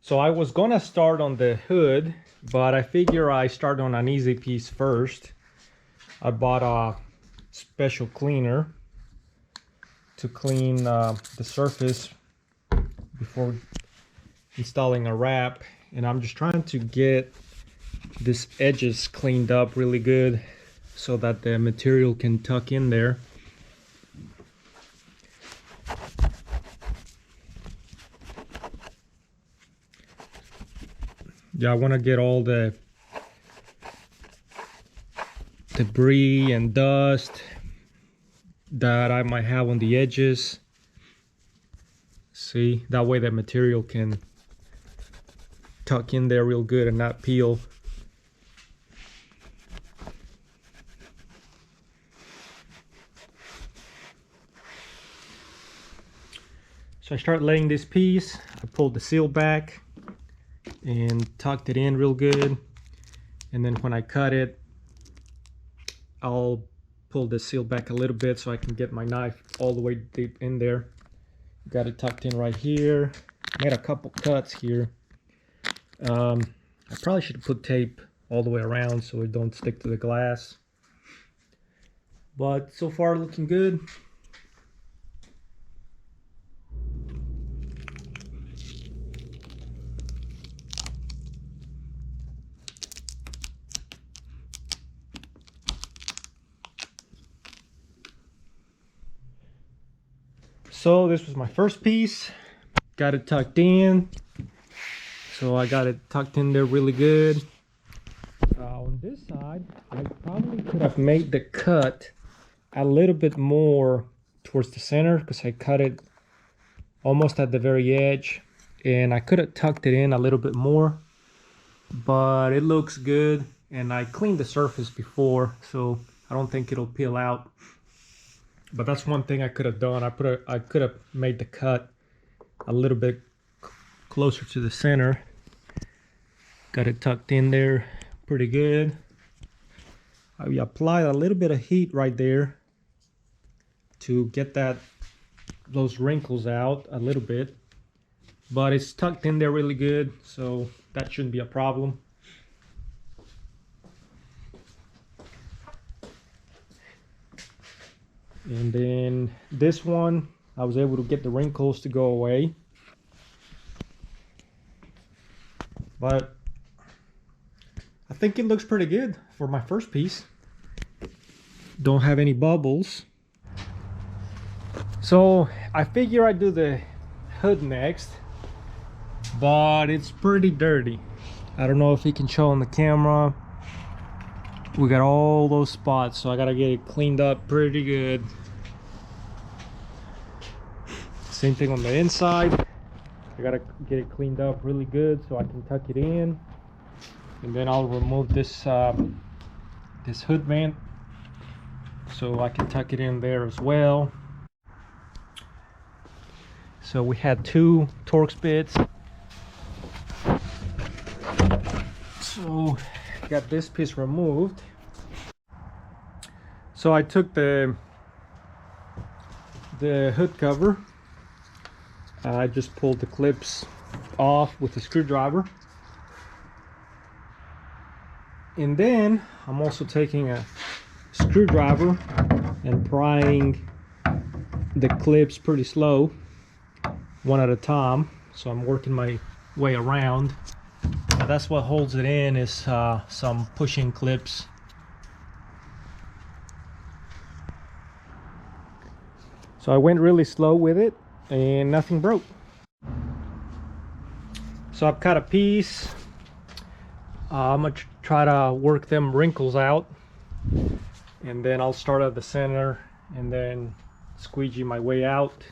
So I was gonna start on the hood, but I figure I start on an easy piece first. I bought a special cleaner to clean the surface before installing a wrap, and I'm just trying to get this edges cleaned up really good so that the material can tuck in there. Yeah, I want to get all the debris and dust that I might have on the edges. See, that way the material can tuck in there real good and not peel. So I start laying this piece. I pulled the seal back and tucked it in real good, and then when I cut it, I'll pull the seal back a little bit so I can get my knife all the way deep in there. Got it tucked in right here. Made a couple cuts here. I probably should have put tape all the way around so it don't stick to the glass, but so far looking good. So this was my first piece. Got it tucked in. So I got it tucked in there really good. On this side, I probably could have made the cut a little bit more towards the center because I cut it almost at the very edge, and I could have tucked it in a little bit more, but it looks good, and I cleaned the surface before, so I don't think it'll peel out. But that's one thing I could have done. I could have made the cut a little bit closer to the center. Got it tucked in there pretty good. I applied a little bit of heat right there to get those wrinkles out a little bit, but it's tucked in there really good, so that shouldn't be a problem. And then this one, I was able to get the wrinkles to go away. But I think it looks pretty good for my first piece. Don't have any bubbles. So I figure I'd do the hood next, but it's pretty dirty. I don't know if you can show on the camera. We got all those spots, so I gotta get it cleaned up pretty good. Same thing on the inside. I gotta get it cleaned up really good so I can tuck it in, and then I'll remove this this hood vent so I can tuck it in there as well. So we had 2 Torx bits. So got this piece removed. So I took the hood cover. I just pulled the clips off with a screwdriver, and then I'm also taking a screwdriver and prying the clips pretty slow, one at a time. So I'm working my way around. That's what holds it in, is some pushing clips. So I went really slow with it and nothing broke. So I've cut a piece. I'm gonna try to work them wrinkles out, and then I'll start at the center and then squeegee my way out.